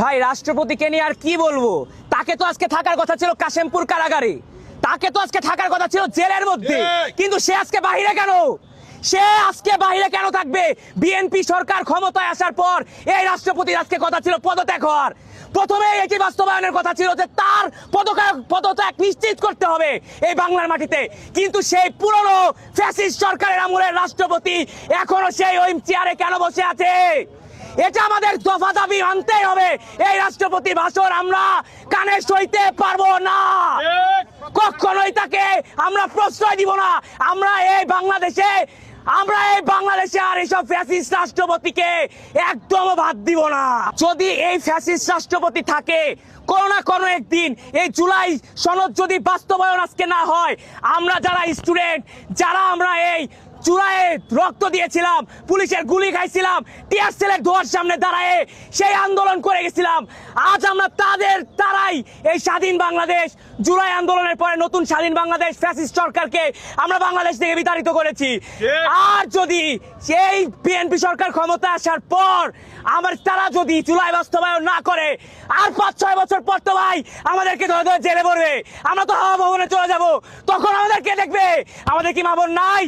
ভাই রাষ্ট্রপতিকে নিয়ে আর কি বলবো, তাকে তো আজকে থাকার কথা ছিল কাশেমপুর কারাগারে, তাকে তো আজকে থাকার কথা ছিল জেলের মধ্যে, কিন্তু সে আজকে বাহিরে কেন? সে আজকে বাহিরে কেন থাকবে? বিএনপি সরকার ক্ষমতায় আসার পর এই রাষ্ট্রপতির আজকে কথা ছিল পদত্যাগ হওয়ার। প্রথমে এটি বাস্তবায়নের কথা ছিল যে তার পদত্যাগ নিশ্চিত করতে হবে এই বাংলার মাটিতে, কিন্তু সেই পুরনো ফ্যাসিস্ট সরকারের আমলের রাষ্ট্রপতি এখনো সেই ওই চেয়ারে কেন বসে আছে? এটা আমাদের দফা দাবি আনতেই হবে। এই রাষ্ট্রপতি ভাষণ আমরা কানে সইতে পারবো না, কখনোই তাকে আমরা প্রশ্রয় দিব না। আমরা এই বাংলাদেশে আর এইসব ফ্যাসিস্ট রাষ্ট্রপতিকে একদম বাদ দিব না। যদি এই ফ্যাসিস্ট রাষ্ট্রপতি থাকে, কোনো না কোনো একদিন এই জুলাই সনদ যদি বাস্তবায়ন আজকে না হয়, আমরা যারা স্টুডেন্ট, যারা আমরা এই চূড়ায় রক্ত দিয়েছিলাম, পুলিশের গুলি খাইছিলাম, টিয়ার সেলের ধোয়ার সামনে দাঁড়ায় সেই আন্দোলন করে গেছিলাম, আজ আমরা তাদের তারাই এই স্বাধীন বাংলাদেশ, জুলাই আন্দোলনের পরে নতুন স্বাধীন বাংলাদেশ ফ্যাসিস্ট সরকারকে আমরা বাংলাদেশ থেকে বিতাড়িত করেছি। আর যদি সেই বিএনপি সরকার ক্ষমতা আসার পর তারা যদি জুলাই বাস্তবায়ন না করে, আর 5-6 বছর পর তো ভাই আমাদেরকে ধরে ধরে জেলে পড়বে, আমরা তো হাওয়া ভবনে চলে যাব, তখন আমাদের কে দেখবে? আমাদের কি মা বোন নাই?